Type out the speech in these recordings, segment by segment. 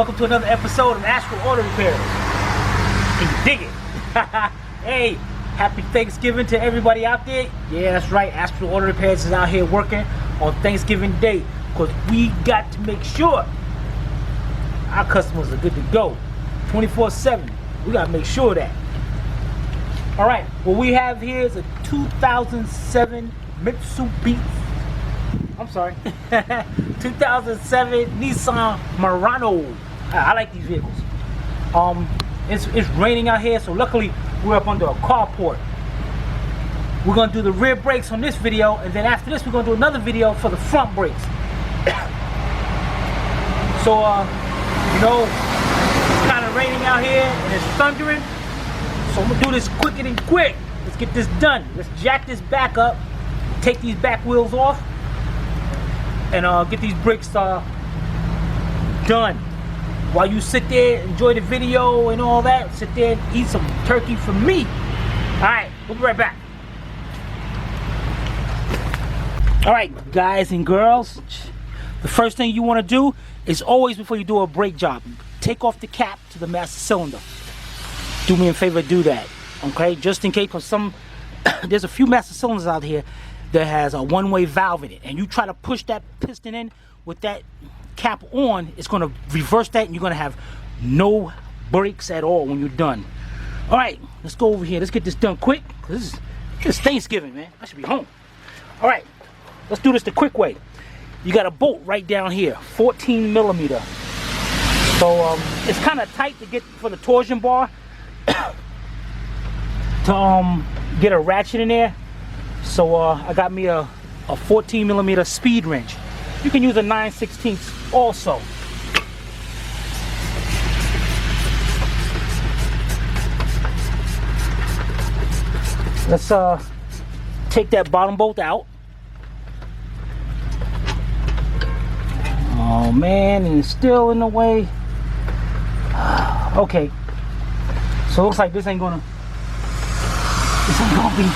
Welcome to another episode of Astral Auto Repairs. Can you dig it? Hey, happy Thanksgiving to everybody out there. Yeah, that's right. Astral Auto Repairs is out here working on Thanksgiving Day because we got to make sure our customers are good to go 24/7. We got to make sure of that. All right, what we have here is a 2007 2007 Nissan Murano. I like these vehicles. It's raining out here, so luckily we're up under a carport. We're gonna do the rear brakes on this video, and then after this we're gonna do another video for the front brakes. So you know, it's kind of raining out here and it's thundering, so I'm gonna do this quicker than quick. Let's get this done. Let's jack this back up, take these back wheels off, and get these brakes done. While you sit there, enjoy the video and all that, sit there and eat some turkey from me. Alright, we'll be right back. Alright, guys and girls, the first thing you want to do is always, before you do a brake job, take off the cap to the master cylinder. Do me a favor, do that. Okay, just in case, because there's a few master cylinders out here that has a one-way valve in it, and you try to push that piston in with that cap on, it's going to reverse that and you're going to have no brakes at all when you're done. All right, let's go over here. Let's get this done quick, because this is Thanksgiving, man. I should be home. All right, let's do this the quick way. You got a bolt right down here, 14 millimeter. So it's kind of tight to get for the torsion bar to get a ratchet in there. So I got me a 14 millimeter speed wrench. You can use a 9/16 also. Let's take that bottom bolt out. Oh man, and it's still in the way. Okay, so it looks like this ain't gonna be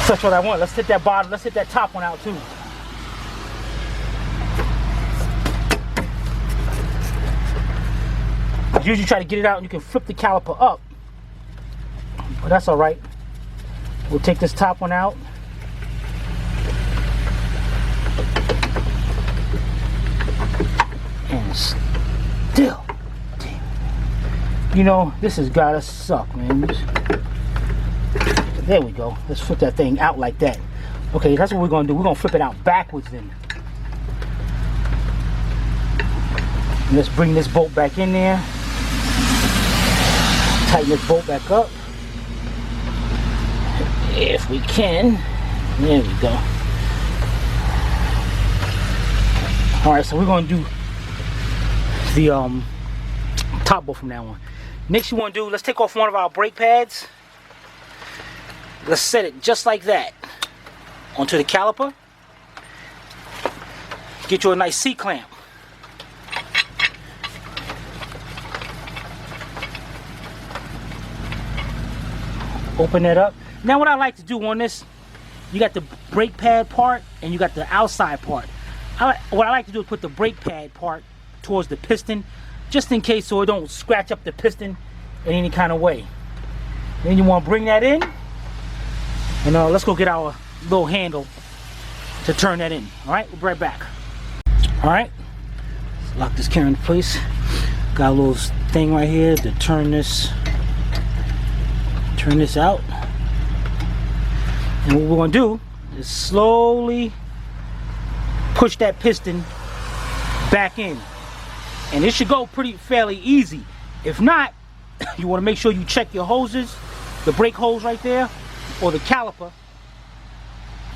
such what I want. Let's hit that bottom, let's hit that top one out too. I usually try to get it out and you can flip the caliper up, but that's all right. We'll take this top one out. And still, damn. You know, this has gotta suck, man. There we go. Let's flip that thing out like that. Okay, that's what we're gonna do. We're gonna flip it out backwards then. And let's bring this bolt back in there. Tighten this bolt back up. If we can. There we go. Alright, so we're gonna do the top bolt from now on. Next you want to do, let's take off one of our brake pads. Let's set it just like that onto the caliper. Get you a nice C-clamp. Open that up. Now what I like to do on this, you got the brake pad part and you got the outside part. What I like to do is put the brake pad part towards the piston, just in case, so it don't scratch up the piston in any kind of way. Then you want to bring that in, and let's go get our little handle to turn that in. All right, we'll be right back. All right, let's lock this camera into place. Got a little thing right here to turn this out. And what we're going to do is slowly push that piston back in. And it should go fairly easy. If not, you want to make sure you check your hoses, the brake hose right there, or the caliper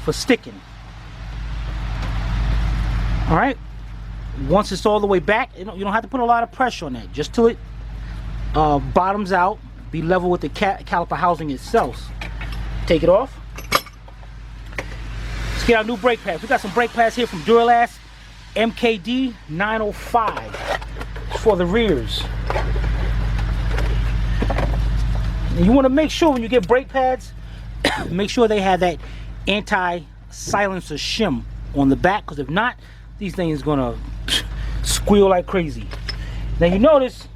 for sticking. All right. Once it's all the way back, you don't have to put a lot of pressure on that. Just till it bottoms out, be level with the caliper housing itself. Take it off. Let's get our new brake pads. We got some brake pads here from Duralast MKD 905 for the rears. And you want to make sure when you get brake pads, make sure they have that anti-silencer shim on the back, because if not, these things gonna squeal like crazy. Now you notice,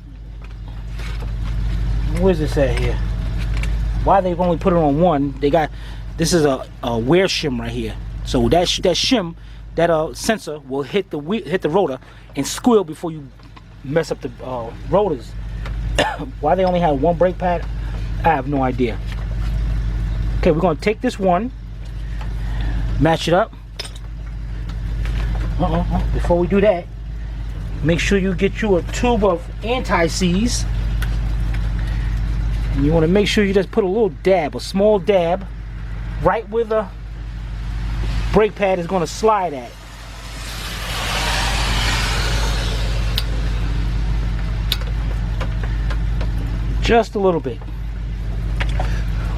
where's this at here? Why they've only put it on one? They got, this is a wear shim right here. So that shim, that sensor will hit the rotor and squeal before you mess up the rotors. Why they only had one brake pad, I have no idea. Okay, we're gonna take this one, match it up. Before we do that, make sure you get you a tube of anti-seize. And you want to make sure you just put a little dab, a small dab, right where the brake pad is going to slide at. Just a little bit.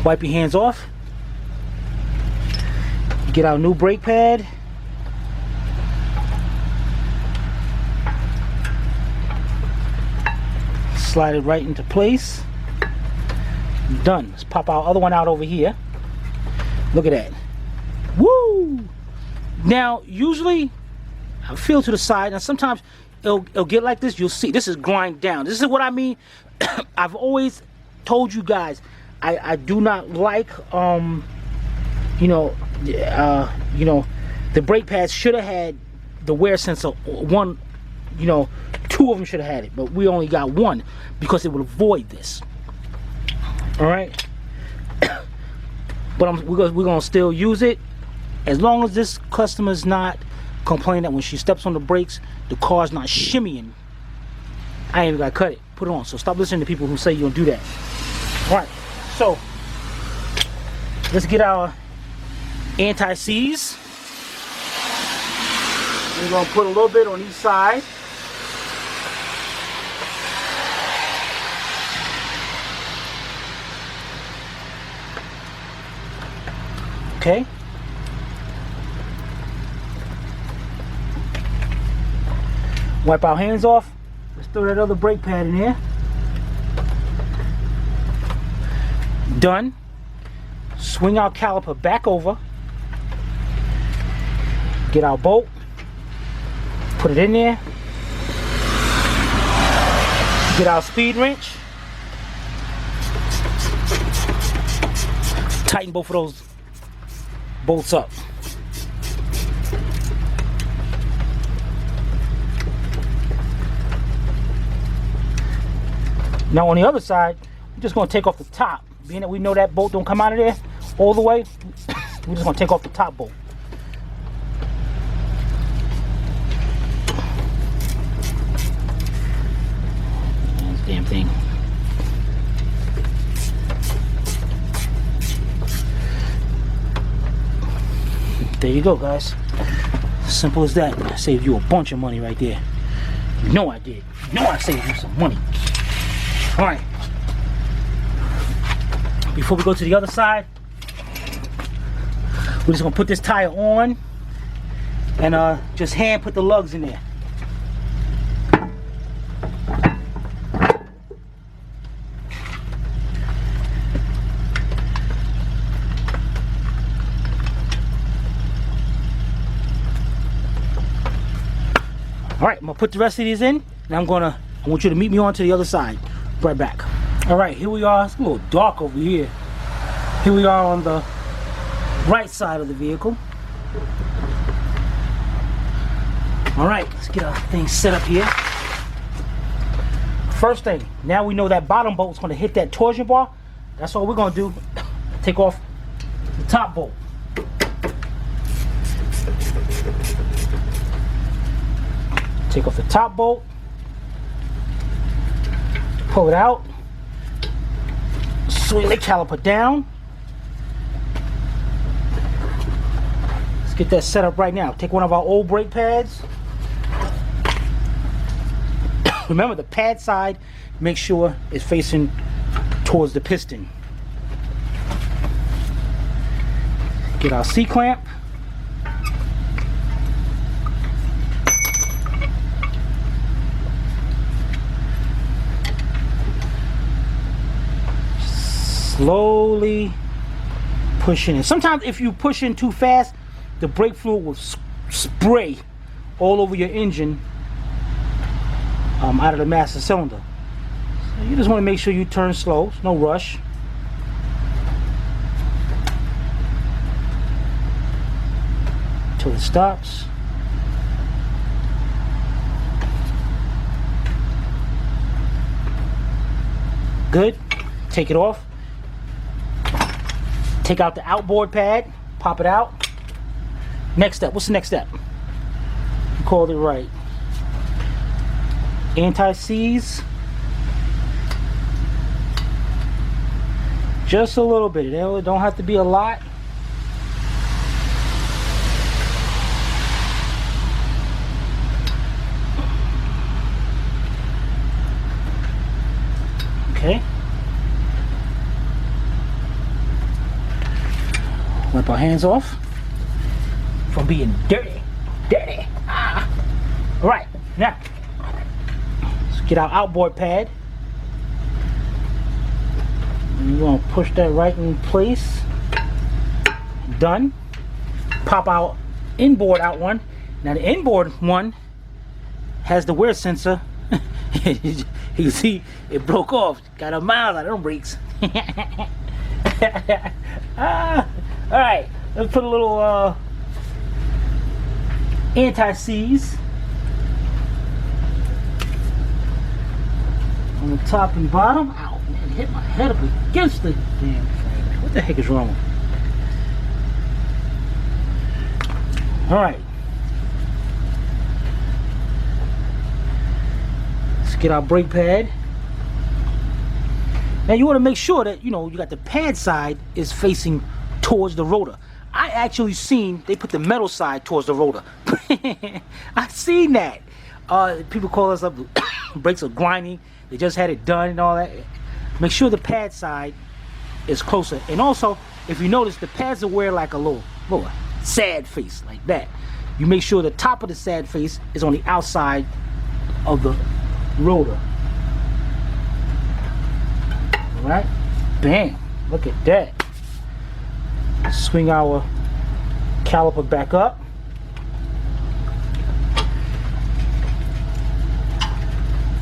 Wipe your hands off. Get our new brake pad. Slide it right into place. Done. Let's pop our other one out over here. Look at that. Woo! Now, usually, I feel to the side, and sometimes it'll get like this. You'll see, this is grind down. This is what I mean. I've always told you guys, I do not like, you know, the brake pads should have had the wear sensor. One, you know, two of them should have had it, but we only got one because it would avoid this. All right, but we're gonna still use it as long as this customer's not complaining that when she steps on the brakes, the car's not shimmying. I ain't even gotta cut it. Put it on. So stop listening to people who say you don't do that. All right, so let's get our anti-seize. We're gonna put a little bit on each side. Okay. Wipe our hands off. Let's throw that other brake pad in there. Done. Swing our caliper back over. Get our bolt. Put it in there. Get our speed wrench. Tighten both of those bolts up. Now on the other side, we're just going to take off the top. Being that we know that bolt don't come out of there all the way, we're just going to take off the top bolt. This damn thing. There you go, guys. Simple as that. I saved you a bunch of money right there. You know I did. You know I saved you some money. All right. Before we go to the other side, we're just gonna put this tire on and just hand put the lugs in there. All right, I'm gonna put the rest of these in, and I want you to meet me on to the other side. Right back. All right, here we are. It's a little dark over here. Here we are on the right side of the vehicle. All right, let's get our thing set up here. First thing, now we know that bottom bolt's gonna hit that torsion bar. That's all we're gonna do. Take off the top bolt. Take off the top bolt, pull it out, swing the caliper down. Let's get that set up right now. Take one of our old brake pads. Remember, the pad side, make sure it's facing towards the piston. Get our C-clamp. Slowly pushing in. Sometimes if you push in too fast, the brake fluid will spray all over your engine out of the master cylinder. So you just want to make sure you turn slow, no rush. Till it stops. Good. Take it off. Take out the outboard pad. Pop it out. Next step. What's the next step? You called it right. Anti-seize. Just a little bit. It don't have to be a lot. Okay. Wipe our hands off from being dirty. Dirty. Ah. All right. Now, let's get our outboard pad. You're going to push that right in place. Done. Pop our inboard out one. Now the inboard one has the wear sensor. You can see it broke off. Got a mile out of them brakes. Alright, let's put a little anti-seize on the top and bottom. Ow, man, hit my head up against the damn thing. What the heck is wrong? Alright. Let's get our brake pad. Now you want to make sure that, you know, you got the pad side is facing towards the rotor. I actually seen they put the metal side towards the rotor. I seen that. People call us up, brakes are grinding. They just had it done and all that. Make sure the pad side is closer. And also, if you notice, the pads will wear like a little sad face like that. You make sure the top of the sad face is on the outside of the rotor. Alright, bam, look at that. Swing our caliper back up.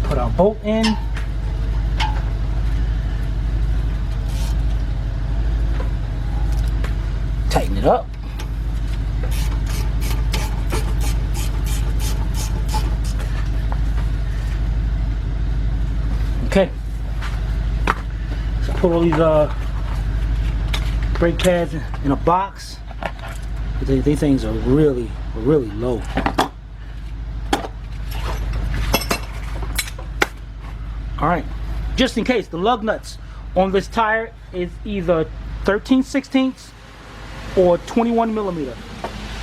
Put our bolt in. Tighten it up. Okay. Put all these brake pads in a box. These things are really low. Alright, just in case, the lug nuts on this tire is either 13/16 or 21 millimeter.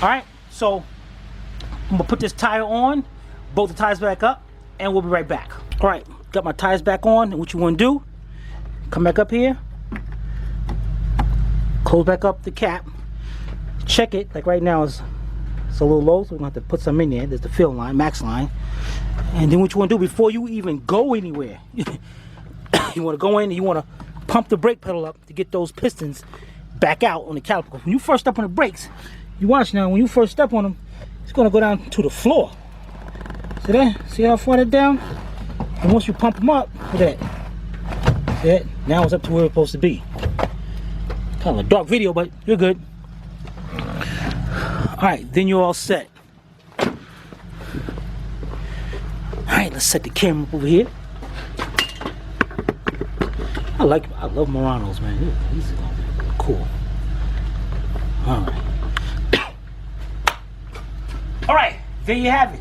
Alright, so I'm gonna put this tire on, bolt the tires back up, and we'll be right back. Alright, got my tires back on, and what you want to do, come back up here, close back up the cap, check it. Like right now it's a little low, so we're gonna have to put some in there. There's the fill line, max line. And then what you want to do before you even go anywhere, you want to go in and you want to pump the brake pedal up to get those pistons back out on the caliper. When you first step on the brakes, you watch now, when you first step on them, it's going to go down to the floor. See that? See how far that down? And once you pump them up, look at that. See that? Now it's up to where it's supposed to be. Kind of a dark video, but you're good. Alright, then you're all set. Alright, let's set the camera up over here. I love Muranos, man. These are gonna be cool. Alright. Alright, there you have it.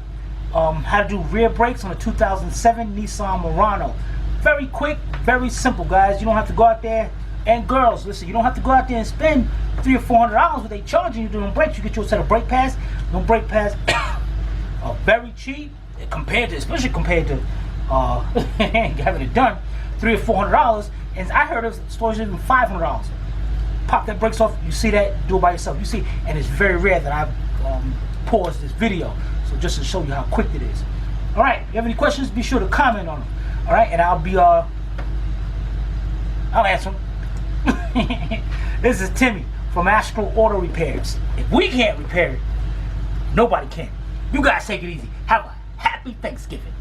How to do rear brakes on a 2007 Nissan Murano. Very quick, very simple, guys. You don't have to go out there. And girls, listen, you don't have to go out there and spend $300 or $400 what they charging you doing brakes. You get your set of brake pads. No brake pads are very cheap especially compared to having it done. $300 or $400, and I heard of stores even $500. Pop that brakes off. You see that? Do it by yourself. You see, and it's very rare that I've paused this video, so just to show you how quick it is. All right, if you have any questions, be sure to comment on them. All right, and I'll answer them. This is Timmy from Astro Auto Repairs. If we can't repair it, nobody can. You guys take it easy. Have a happy Thanksgiving.